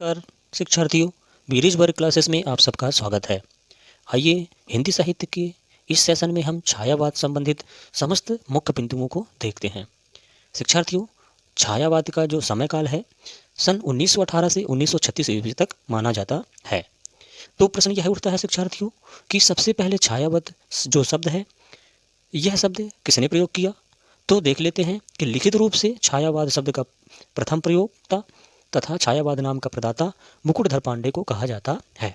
नमस्कार शिक्षार्थियों, बीरेज वर्ग क्लासेस में आप सबका स्वागत है। आइए हिंदी साहित्य के इस सेशन में हम छायावाद संबंधित समस्त मुख्य बिंदुओं को देखते हैं। शिक्षार्थियों, छायावाद का जो समय काल है सन 1918 से 1936 ईस्वी तक माना जाता है। तो प्रश्न यह उठता है शिक्षार्थियों कि सबसे पहले छायावाद जो शब्द है, यह शब्द किसने प्रयोग किया। तो देख लेते हैं कि लिखित रूप से छायावाद शब्द का प्रथम प्रयोक्ता तथा छायावाद नाम का प्रदाता मुकुटधर पांडे को कहा जाता है।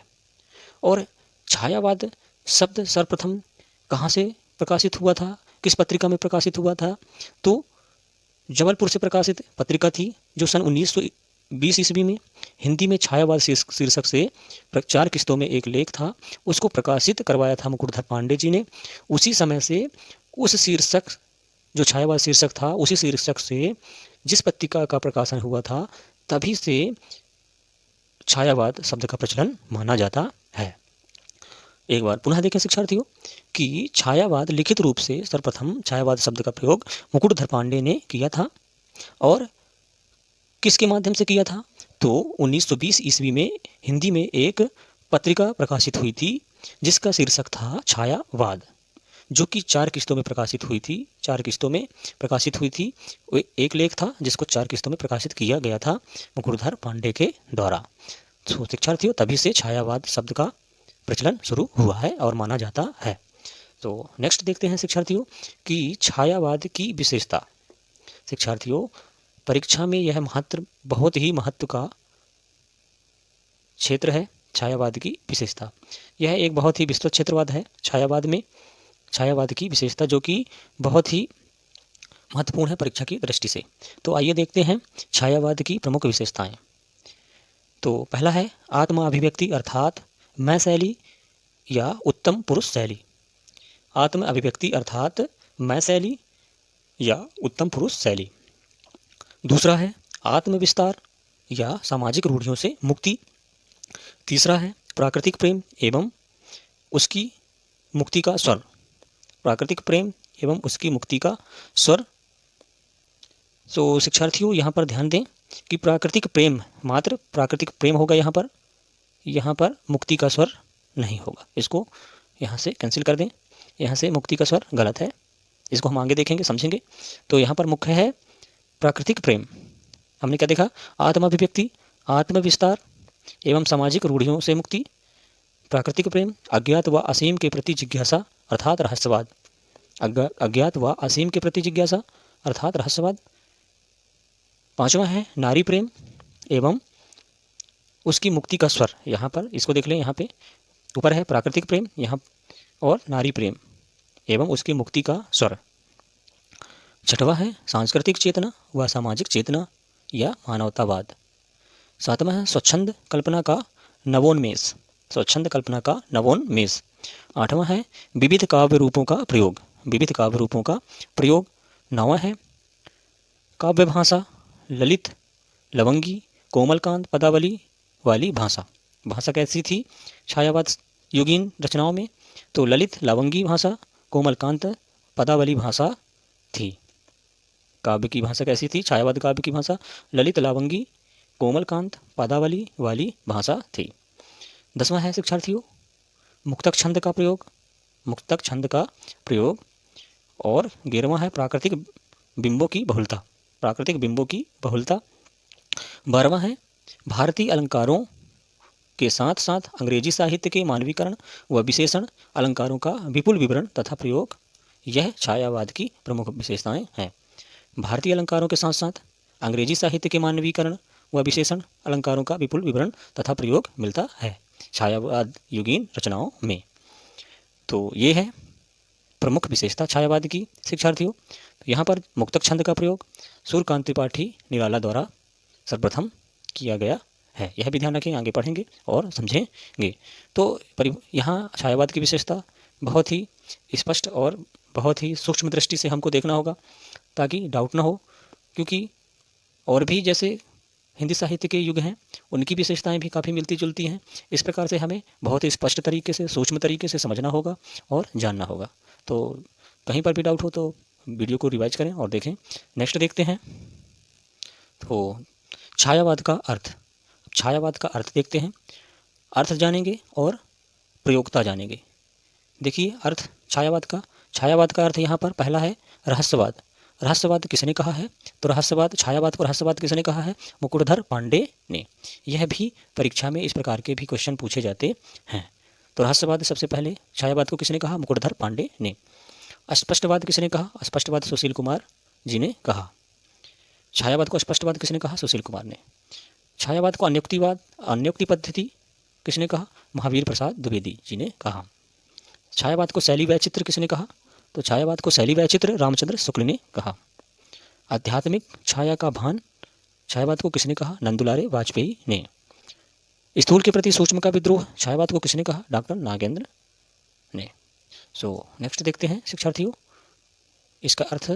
और छायावाद शब्द सर्वप्रथम कहाँ से प्रकाशित हुआ था, किस पत्रिका में प्रकाशित हुआ था। तो जबलपुर से प्रकाशित पत्रिका थी जो सन 1920 ईस्वी में हिंदी में छायावाद शीर्षक से 4 किस्तों में एक लेख था, उसको प्रकाशित करवाया था मुकुटधर पांडे जी ने। उसी समय से उस शीर्षक जो छायावाद शीर्षक था, उसी शीर्षक से जिस पत्रिका का प्रकाशन हुआ था तभी से छायावाद शब्द का प्रचलन माना जाता है। एक बार पुनः देखें शिक्षार्थियों कि छायावाद लिखित रूप से सर्वप्रथम छायावाद शब्द का प्रयोग मुकुटधर पांडे ने किया था। और किसके माध्यम से किया था। तो 1920 ईस्वी में हिंदी में एक पत्रिका प्रकाशित हुई थी जिसका शीर्षक था छायावाद, जो कि 4 किस्तों में प्रकाशित हुई थी। 4 किस्तों में प्रकाशित हुई थी। वो एक लेख था जिसको 4 किस्तों में प्रकाशित किया गया था मुकुटधर पांडे के द्वारा। तो शिक्षार्थियों, तभी से छायावाद शब्द का प्रचलन शुरू हुआ है और माना जाता है। तो नेक्स्ट देखते हैं शिक्षार्थियों कि छायावाद की विशेषता। शिक्षार्थियों, परीक्षा में यह बहुत ही महत्व का क्षेत्र है। छायावाद की विशेषता, यह एक बहुत ही विस्तृत क्षेत्रवाद है। छायावाद में छायावाद की विशेषता जो कि बहुत ही महत्वपूर्ण है परीक्षा की दृष्टि से। तो आइए देखते हैं छायावाद की प्रमुख विशेषताएं। तो पहला है आत्म अभिव्यक्ति अर्थात मैं शैली या उत्तम पुरुष शैली। आत्म अभिव्यक्ति अर्थात मैं शैली या उत्तम पुरुष शैली। दूसरा है आत्मविस्तार या सामाजिक रूढ़ियों से मुक्ति। तीसरा है प्राकृतिक प्रेम एवं उसकी मुक्ति का स्वर। प्राकृतिक प्रेम एवं उसकी मुक्ति का स्वर। तो शिक्षार्थियों, यहाँ पर ध्यान दें कि प्राकृतिक प्रेम, मात्र प्राकृतिक प्रेम होगा यहाँ पर मुक्ति का स्वर नहीं होगा। इसको यहाँ से कैंसिल कर दें। यहाँ से मुक्ति का स्वर गलत है, इसको हम आगे देखेंगे, समझेंगे। तो यहाँ पर मुख्य है प्राकृतिक प्रेम। हमने क्या देखा, आत्माभिव्यक्ति, आत्मविस्तार एवं सामाजिक रूढ़ियों से मुक्ति। प्राकृतिक प्रेम, अज्ञात व असीम के प्रति जिज्ञासा अर्थात रहस्यवाद। अज्ञात व असीम के प्रति जिज्ञासा अर्थात रहस्यवाद। पांचवा है नारी प्रेम एवं उसकी मुक्ति का स्वर। यहाँ पर इसको देख लें, यहाँ पे ऊपर है प्राकृतिक प्रेम यहाँ और नारी प्रेम एवं उसकी मुक्ति का स्वर। छठवा है सांस्कृतिक चेतना व सामाजिक चेतना या मानवतावाद। सातवां है स्वच्छंद कल्पना का नवोन्मेष। स्वच्छंद कल्पना का नवोन्मेष। आठवां है विविध काव्य रूपों का प्रयोग। विविध काव्य रूपों का प्रयोग। नौवां है काव्य भाषा, ललित, लवंगी, कोमलकांत पदावली वाली भाषा। भाषा कैसी थी छायावाद युगीन रचनाओं में। तो ललित, लवंगी भाषा, कोमलकांत पदावली भाषा थी। काव्य की भाषा कैसी थी, छायावाद काव्य की भाषा ललित, लवंगी, कोमलकांत पदावली वाली भाषा थी। 10वां है शिक्षार्थियों मुक्तक छंद का प्रयोग। मुक्तक छंद का प्रयोग। और 11वां है प्राकृतिक बिंबों की बहुलता। प्राकृतिक बिंबों की बहुलता। 12वां है भारतीय अलंकारों के साथ साथ अंग्रेजी साहित्य के मानवीकरण व विशेषण अलंकारों का विपुल विवरण तथा प्रयोग। यह छायावाद की प्रमुख विशेषताएं हैं। भारतीय अलंकारों के साथ साथ अंग्रेजी साहित्य के मानवीकरण व विशेषण अलंकारों का विपुल विवरण तथा प्रयोग मिलता है छायावाद युगीन रचनाओं में। तो ये है प्रमुख विशेषता छायावाद की शिक्षार्थियों। यहाँ पर मुक्तक छंद का प्रयोग सूर्यकांत त्रिपाठी निराला द्वारा सर्वप्रथम किया गया है। यह भी ध्यान रखें, आगे पढ़ेंगे और समझेंगे। तो यहाँ छायावाद की विशेषता बहुत ही स्पष्ट और बहुत ही सूक्ष्म दृष्टि से हमको देखना होगा ताकि डाउट ना हो, क्योंकि और भी जैसे हिंदी साहित्य के युग हैं उनकी विशेषताएं भी काफ़ी मिलती जुलती हैं। इस प्रकार से हमें बहुत ही स्पष्ट तरीके से, सूक्ष्म तरीके से समझना होगा और जानना होगा। तो कहीं पर भी डाउट हो तो वीडियो को रिवाइज करें और देखें। नेक्स्ट देखते हैं तो छायावाद का अर्थ। छायावाद का अर्थ देखते हैं, अर्थ जानेंगे और प्रयोगता जानेंगे। देखिए अर्थ छायावाद का अर्थ यहाँ पर पहला है रहस्यवाद। रहस्यवाद किसने कहा है? तो रहस्यवाद, छायावाद को रहस्यवाद किसने कहा है? मुकुटधर पांडे ने। यह भी परीक्षा में इस प्रकार के भी क्वेश्चन पूछे जाते हैं। तो रहस्यवाद सबसे पहले, छायावाद को किसने कहा? मुकुटधर पांडे ने। अस्पष्टवाद किसने कहा? अस्पष्टवाद सुशील कुमार जी ने कहा। छायावाद को अस्पष्टवाद किसने कहा? सुशील कुमार ने। छायावाद को अन्योक्ति पद्धति किसने कहा? महावीर प्रसाद द्विवेदी जी ने कहा। छायावाद को शैली वैचित्र किसने कहा? तो छायावाद को शैली वैचित्र रामचंद्र शुक्ल ने कहा। आध्यात्मिक छाया का भान, छायावाद को किसने कहा? नंदुलारे वाजपेयी ने। स्थूल के प्रति सूक्ष्म का विद्रोह, छायावाद को किसने कहा? डॉक्टर नागेंद्र ने। सो नेक्स्ट देखते हैं शिक्षार्थियों, इसका अर्थ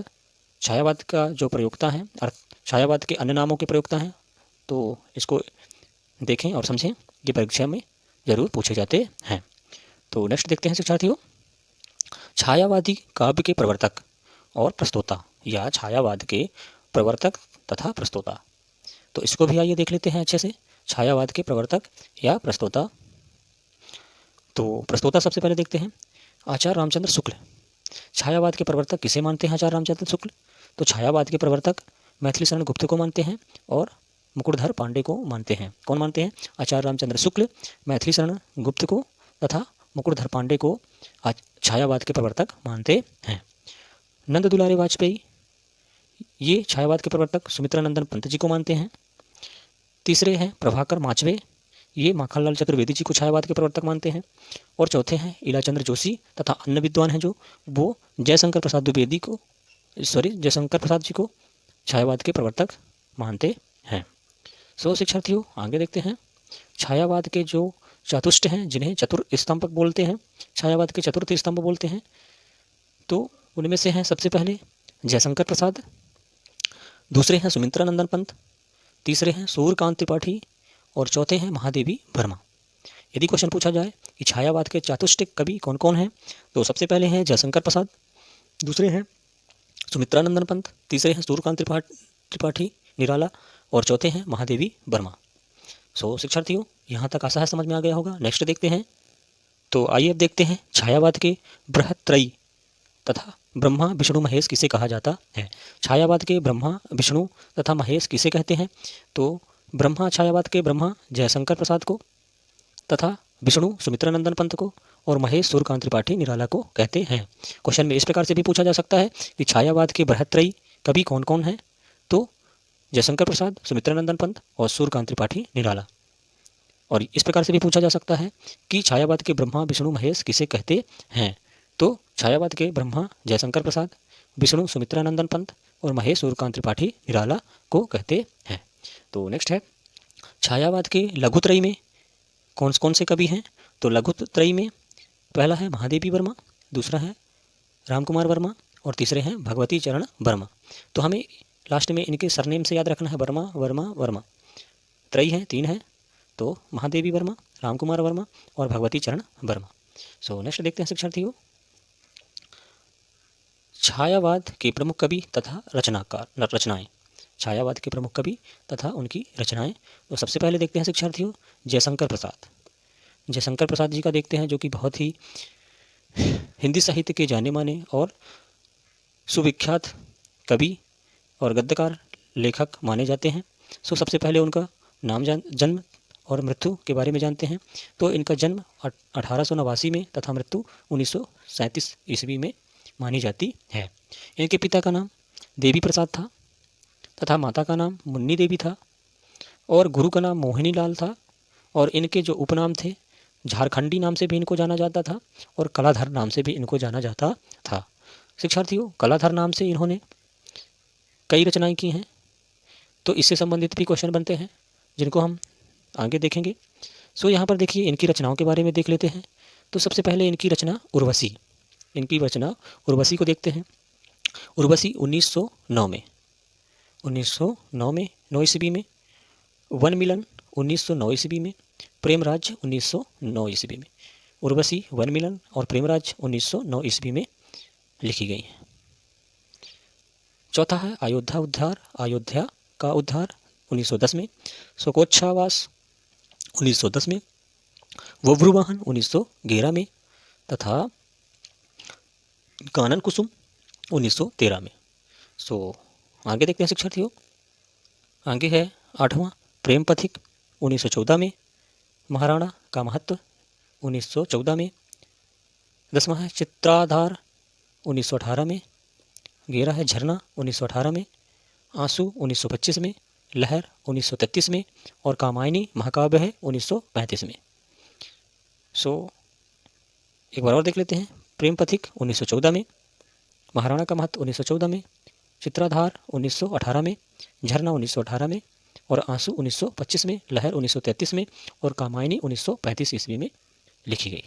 छायावाद का जो प्रयोक्ता है, अर्थ छायावाद के अन्य नामों के प्रयोक्ता हैं, तो इसको देखें और समझें, ये परीक्षा में जरूर पूछे जाते हैं। तो नेक्स्ट देखते हैं शिक्षार्थियों, छायावादी काव्य के प्रवर्तक और प्रस्तोता, या छायावाद के प्रवर्तक तथा प्रस्तोता। तो इसको भी आइए देख लेते हैं अच्छे से, छायावाद के प्रवर्तक या प्रस्तोता। तो प्रस्तोता सबसे पहले देखते हैं आचार्य रामचंद्र शुक्ल। छायावाद के प्रवर्तक किसे मानते हैं आचार्य रामचंद्र शुक्ल? तो छायावाद के प्रवर्तक मैथिली शरण गुप्त को मानते हैं और मुकुटधर पांडे को मानते हैं। कौन मानते हैं? आचार्य रामचंद्र शुक्ल मैथिली शरण गुप्त को तथा मुकुटधर पांडे को छायावाद के प्रवर्तक मानते हैं। नंद दुलारे वाजपेयी, ये छायावाद के प्रवर्तक सुमित्रानंदन पंत जी को मानते हैं। तीसरे हैं प्रभाकर माचवे, ये माखनलाल चतुर्वेदी जी को छायावाद के प्रवर्तक मानते हैं। और चौथे हैं इलाचंद्र जोशी तथा अन्य विद्वान हैं जो, वो जयशंकर प्रसाद जी को छायावाद के प्रवर्तक मानते हैं। सो शिक्षार्थियों आगे देखते हैं, छायावाद के जो चतुष्ट हैं, जिन्हें चतुर्स्तंभक बोलते हैं, छायावाद के चतुर्थ स्तंभ बोलते हैं, तो उनमें से हैं सबसे पहले जयशंकर प्रसाद, दूसरे हैं सुमित्रानंदन पंत, तीसरे हैं सूर्यकांत त्रिपाठी और चौथे हैं महादेवी वर्मा। यदि क्वेश्चन पूछा जाए कि छायावाद के चातुष्टिक कवि कौन कौन हैं, तो सबसे पहले हैं जयशंकर प्रसाद, दूसरे हैं सुमित्रानंदन पंत, तीसरे हैं सूर्यकांत त्रिपाठी निराला और चौथे हैं महादेवी वर्मा। सो शिक्षार्थियों यहाँ तक आशा है समझ में आ गया होगा। नेक्स्ट देखते हैं, तो आइए अब देखते हैं छायावाद के बृहत्त्रयी तथा ब्रह्मा विष्णु महेश किसे कहा जाता है। छायावाद के ब्रह्मा विष्णु तथा महेश किसे कहते हैं? तो ब्रह्मा, छायावाद के ब्रह्मा जयशंकर प्रसाद को तथा विष्णु सुमित्रानंदन पंत को और महेश सूर्यकांत त्रिपाठी निराला को कहते हैं। क्वेश्चन में इस प्रकार से भी पूछा जा सकता है कि छायावाद के बृहत्त्रयी कवि कौन कौन हैं? तो जयशंकर प्रसाद, सुमित्रानंदन पंत और सूर्यकांत त्रिपाठी निराला। और इस प्रकार से भी पूछा जा सकता है कि छायावाद के ब्रह्मा विष्णु महेश किसे कहते हैं? तो छायावाद के ब्रह्मा जयशंकर प्रसाद, विष्णु सुमित्रानंदन पंत और महेश सूर्यकांत त्रिपाठी निराला को कहते हैं। तो नेक्स्ट है, छायावाद के लघुत्रयी में कौन कौन से कवि हैं? तो लघुत्रयी में पहला है महादेवी वर्मा, दूसरा है रामकुमार वर्मा और तीसरे हैं भगवती चरण वर्मा। तो हमें लास्ट में इनके सरनेम से याद रखना है, वर्मा वर्मा वर्मा। त्रयी हैं, 3 हैं, तो महादेवी वर्मा, रामकुमार वर्मा और भगवती चरण वर्मा। सो नेक्स्ट देखते हैं शिक्षार्थियों, छायावाद के प्रमुख कवि तथा रचनाएं। छायावाद के प्रमुख कवि तथा उनकी रचनाएं। तो सबसे पहले देखते हैं शिक्षार्थियों जयशंकर प्रसाद। जयशंकर प्रसाद जी का देखते हैं, जो कि बहुत ही हिंदी साहित्य के जाने माने और सुविख्यात कवि और गद्यकार लेखक माने जाते हैं। सो सबसे पहले उनका नाम जन्म और मृत्यु के बारे में जानते हैं। तो इनका जन्म 1889 में तथा मृत्यु 1937 ईस्वी में मानी जाती है। इनके पिता का नाम देवी प्रसाद था तथा माता का नाम मुन्नी देवी था और गुरु का नाम मोहिनी लाल था। और इनके जो उपनाम थे, झारखंडी नाम से भी इनको जाना जाता था और कलाधर नाम से भी इनको जाना जाता था। शिक्षार्थियों कलाधर नाम से इन्होंने कई रचनाएं की हैं, तो इससे संबंधित भी क्वेश्चन बनते हैं जिनको हम आगे देखेंगे। सो यहाँ पर देखिए इनकी रचनाओं के बारे में देख लेते हैं। तो सबसे पहले इनकी रचना उर्वशी, इनकी रचना उर्वशी को देखते हैं। उर्वशी 1909 में 9 ईस्वी में, वन मिलन 1909 ईस्वी में, प्रेमराज 1909 ईस्वी में। उर्वशी, वन मिलन और प्रेमराज 1909 ईस्वी में लिखी गई हैं। चौथा है अयोध्या का उद्धार 1910 में। शोकोच्छ्वास 1910 में, वव्रुवाहन 1911 में तथा कानन कुसुम 1913 में। सो आगे देखते हैं शिक्षार्थियों। आगे है 8वां प्रेम पथिक 1914 में, महाराणा का महत्व 1914 में। 10वां है चित्राधार 1918 में। 11 है झरना 1918 में। आंसू 1925 में। लहर 1933 में और कामायनी महाकाव्य है 1935 में। सो एक बार और देख लेते हैं। प्रेम पथिक 1914 में, महाराणा का महत्व 1914 में, चित्राधार 1918 में, झरना 1918 में और आंसू 1925 में, लहर 1933 में और कामायनी 1935 ईस्वी में लिखी गई।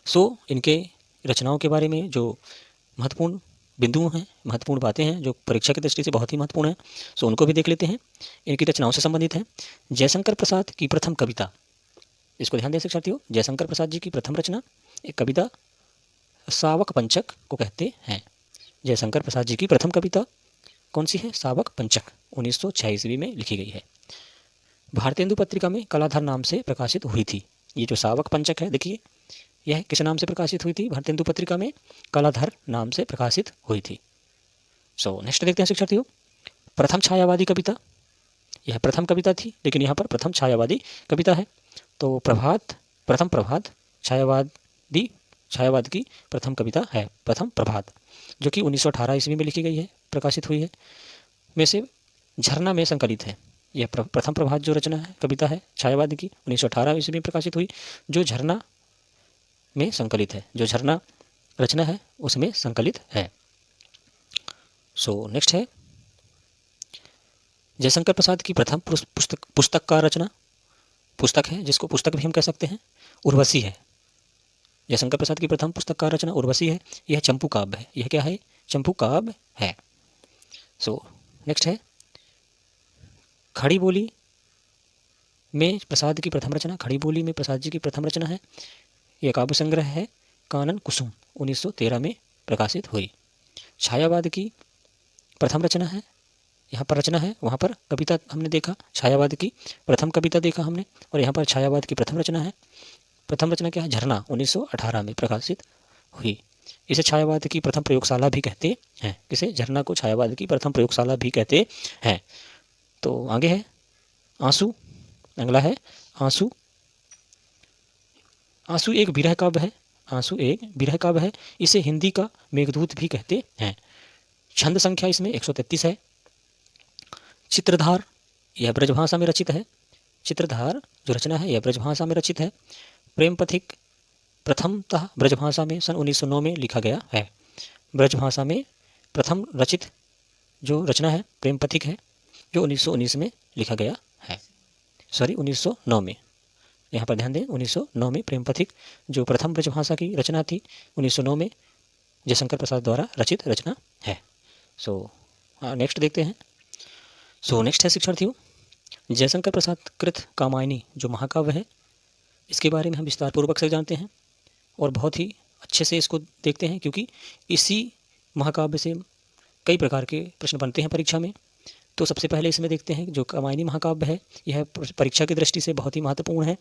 सो इनके रचनाओं के बारे में जो महत्वपूर्ण बिंदु हैं, महत्वपूर्ण बातें हैं जो परीक्षा की दृष्टि से बहुत ही महत्वपूर्ण हैं, सो उनको भी देख लेते हैं। इनकी रचनाओं से संबंधित है जयशंकर प्रसाद की प्रथम कविता। इसको ध्यान दें शिक्षार्थियों, जयशंकर प्रसाद जी की प्रथम रचना एक कविता सावक पंचक को कहते हैं। जयशंकर प्रसाद जी की प्रथम कविता कौन सी है? सावक पंचक 1906 ईस्वी में लिखी गई है। भारतेंदु पत्रिका में कलाधर नाम से प्रकाशित हुई थी। ये जो सावक पंचक है, देखिए यह किस नाम से प्रकाशित हुई थी? भारतेंदु पत्रिका में कलाधर नाम से प्रकाशित हुई थी। सो नेक्स्ट देखते हैं शिक्षार्थियों, प्रथम छायावादी कविता। यह प्रथम कविता थी लेकिन यहाँ पर प्रथम छायावादी कविता है। तो प्रथम प्रभात छायावाद की प्रथम कविता है प्रथम प्रभात, जो कि 1918 ईस्वी में लिखी गई है, प्रकाशित हुई है। में से झरना में संकलित है। यह प्रथम प्रभात जो रचना है, कविता है छायावाद की, 1918 ईस्वी में प्रकाशित हुई, जो झरना में संकलित है, जो झरना रचना है उसमें संकलित है। सो नेक्स्ट है जयशंकर प्रसाद की प्रथम पुस्तक का रचना, पुस्तक है जिसको पुस्तक भी हम कह सकते हैं, उर्वशी है। जयशंकर प्रसाद की प्रथम पुस्तक का रचना उर्वशी है। यह चंपू काव्य है। यह क्या है? चंपू काव्य है। सो नेक्स्ट है खड़ी बोली में प्रसाद की प्रथम रचना, खड़ी बोली में प्रसाद जी की प्रथम रचना है। यह काव्य संग्रह है कानन कुसुम 1913 में प्रकाशित हुई। छायावाद की प्रथम रचना है, यहाँ पर रचना है, वहाँ पर कविता हमने देखा, छायावाद की प्रथम कविता देखा हमने, और यहाँ पर छायावाद की प्रथम रचना है। प्रथम रचना क्या है? झरना 1918 में प्रकाशित हुई। इसे छायावाद की प्रथम प्रयोगशाला भी कहते हैं। किसे? झरना को छायावाद की प्रथम प्रयोगशाला भी कहते हैं। तो आगे है आंसू। अगला है आंसू। आंसू एक विरह काव्य है। आंसू एक विरह काव्य है। इसे हिंदी का मेघदूत भी कहते हैं। छंद संख्या इसमें 133 है। चित्रधार, यह ब्रजभाषा में रचित है। चित्रधार जो रचना है यह ब्रजभाषा में रचित है। प्रेम पथिक प्रथमतः ब्रजभाषा में सन 1909 में लिखा गया है। ब्रजभाषा में प्रथम रचित जो रचना है प्रेम पथिक है, जो 1919 में लिखा गया है। 1909 में, यहाँ पर ध्यान दें, 1909 में प्रेम पथिक जो प्रथम ब्रजभाषा की रचना थी, 1909 में जयशंकर प्रसाद द्वारा रचित रचना है। नेक्स्ट देखते हैं। नेक्स्ट है शिक्षार्थियों जयशंकर प्रसाद कृत कामायनी जो महाकाव्य है, इसके बारे में हम विस्तार पूर्वक से जानते हैं और बहुत ही अच्छे से इसको देखते हैं, क्योंकि इसी महाकाव्य से कई प्रकार के प्रश्न बनते हैं परीक्षा में। तो सबसे पहले इसमें देखते हैं जो कामायनी महाकाव्य है, यह परीक्षा की दृष्टि से बहुत ही महत्वपूर्ण है।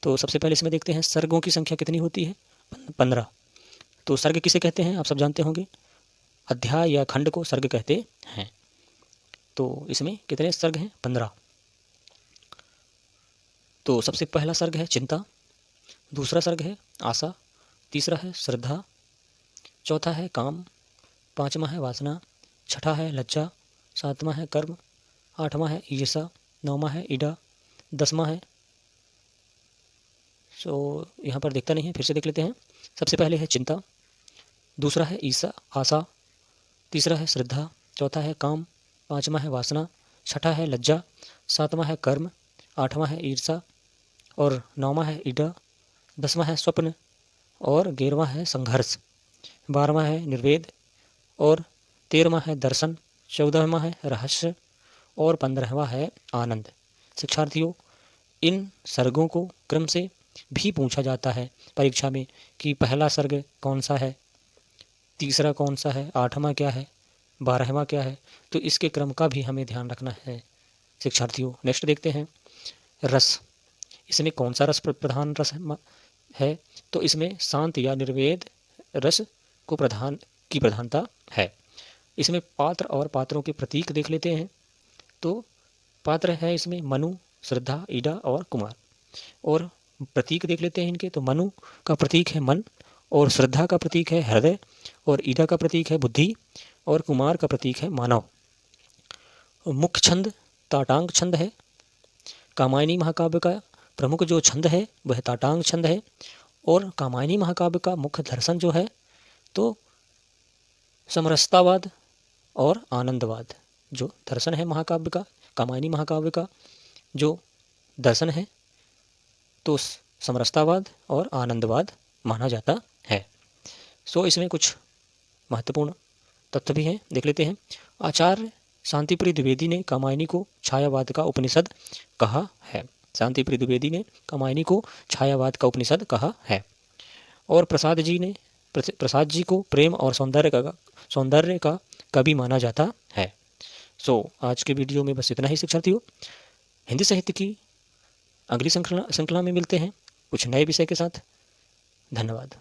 तो सबसे पहले इसमें देखते हैं सर्गों की संख्या कितनी होती है? 15। तो सर्ग किसे कहते हैं? आप सब जानते होंगे, अध्याय या खंड को सर्ग कहते हैं। तो इसमें कितने सर्ग हैं? 15। तो सबसे पहला सर्ग है चिंता, दूसरा सर्ग है आशा, तीसरा है श्रद्धा, चौथा है काम, पांचवा है वासना, छठा है लज्जा, सातवां है कर्म, आठवां है ईर्षा, नौवां है ईड़ा, 10वां है यहाँ पर देखता नहीं है, फिर से देख लेते हैं। सबसे पहले है चिंता, दूसरा है ईर्षा आशा, तीसरा है श्रद्धा, चौथा है काम, पांचवा है वासना, छठा है लज्जा, सातवां है कर्म, आठवां है ईर्षा और नौवां है ईड़ा, 10वां है स्वप्न और 11वां है संघर्ष, 12वां है निर्वेद और 13वां है दर्शन, 14वां है रहस्य और 15वां है आनंद। शिक्षार्थियों, इन सर्गों को क्रम से भी पूछा जाता है परीक्षा में कि पहला सर्ग कौन सा है, तीसरा कौन सा है, 8वां क्या है, 12वां क्या है। तो इसके क्रम का भी हमें ध्यान रखना है शिक्षार्थियों। नेक्स्ट देखते हैं रस। इसमें कौन सा रस प्रधान रस है? तो इसमें शांत या निर्वेद रस को प्रधानता है। इसमें पात्र और पात्रों के प्रतीक देख लेते हैं। तो पात्र है इसमें मनु, श्रद्धा, ईडा और कुमार। और प्रतीक देख लेते हैं इनके। तो मनु का प्रतीक है मन, और श्रद्धा का प्रतीक है हृदय, और ईडा का प्रतीक है बुद्धि, और कुमार का प्रतीक है मानव। मुख्य छंद ताटांग छंद है। कामायनी महाकाव्य का प्रमुख जो छंद है वह ताटांग छंद है। और कामायनी महाकाव्य का मुख्य दर्शन जो है तो समरसतावाद और आनंदवाद। जो दर्शन है महाकाव्य का, कामायनी महाकाव्य का जो दर्शन है तो समरसतावाद और आनंदवाद माना जाता है। सो इसमें कुछ महत्वपूर्ण तथ्य भी हैं, देख लेते हैं। आचार्य शांतिप्रिय द्विवेदी ने कामायनी को छायावाद का उपनिषद कहा है। शांतिप्रिय द्विवेदी ने कामायनी को छायावाद का उपनिषद कहा है। और प्रसाद जी को प्रेम और सौंदर्य का कवि माना जाता है। सो आज के वीडियो में बस इतना ही शिक्षार्थियों। हिंदी साहित्य की अगली श्रृंखला में मिलते हैं कुछ नए विषय के साथ। धन्यवाद।